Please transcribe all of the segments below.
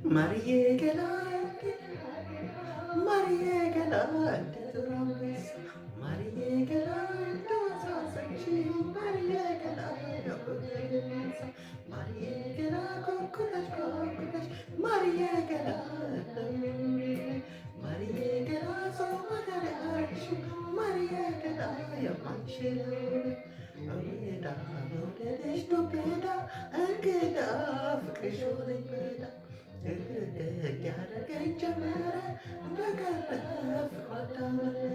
Maria Galante, Maria Galante, Maria Galante, Sasachi, Maria Galante, Maria Galante, Kudash, Maria Galante, Maria Galante, Magarash, Maria Galante, Manchelo, Maria Galante, Stupenda, Angela, Frisholing. ያረገኝ ጀመረ በገረፍ ቆዳመረ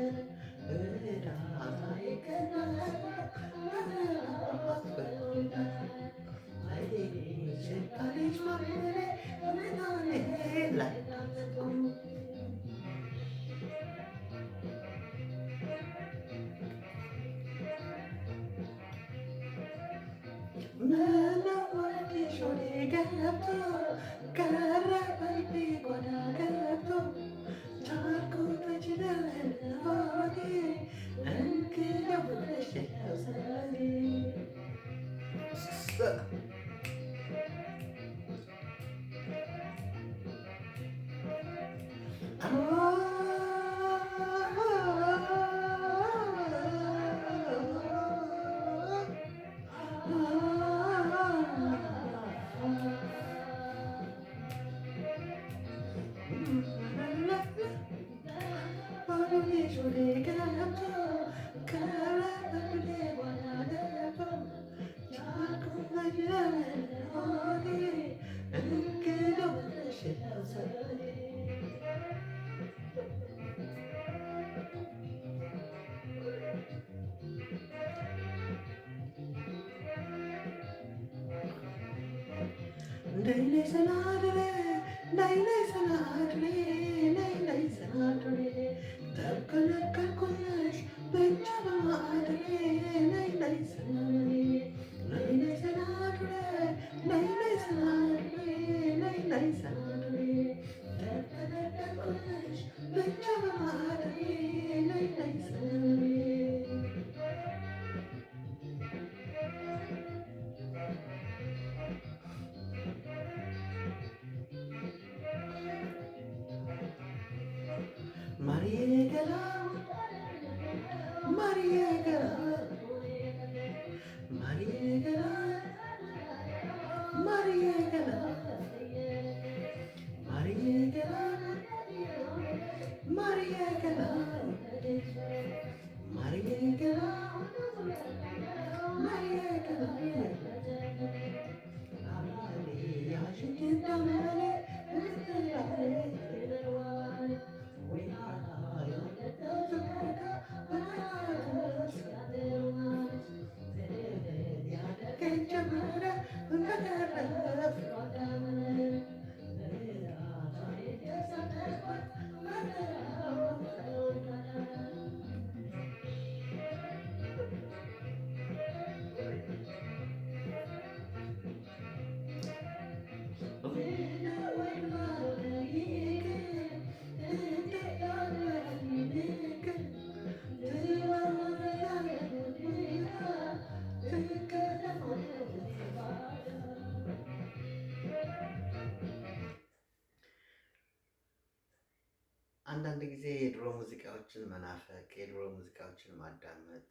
አንዳንድ ጊዜ የድሮ ሙዚቃዎችን መናፈቅ፣ የድሮ ሙዚቃዎችን ማዳመጥ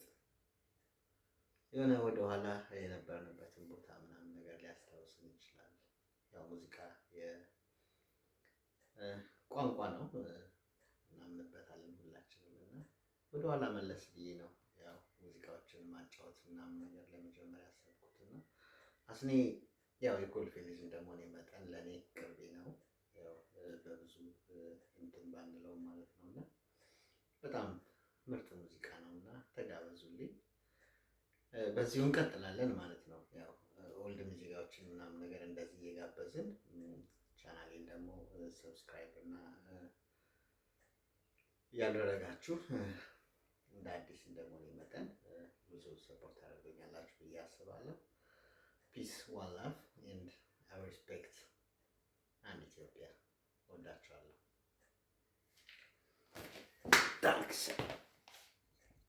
የሆነ ወደኋላ የነበርንበትን ቦታ ምናምን ነገር ሊያስታውስን ይችላል። ያው ሙዚቃ ቋንቋ ነው እናምንበታለን ሁላችንም እና ወደኋላ መለስ ብዬ ነው ያው ሙዚቃዎችን ማጫወት ምናምን ነገር ለመጀመር ያሰብኩት እና አስኔ ያው የኮልፌ ልጅ እንደመሆኔ መጠን ለእኔ ቅርቤ ነው። ያው በብዙ እንትን ባንለው ማለት ነው እና በጣም ምርጥ ሙዚቃ ነው እና ተጋበዙልኝ። በዚሁ እንቀጥላለን ማለት ነው። ያለሁትን። ቻናሌን ደግሞ ሰብስክራይብ እና ያደረጋችሁ እንደ አዲስ እንደመሆኔ መጠን ብዙ ሰፖርት አድርገኛላችሁ ብዬ አስባለሁ። ፒስ ዋን ላቭ ኤንድ አይ ሪስፔክት አንድ ኢትዮጵያ። ወዳችኋለሁ። ታንክስ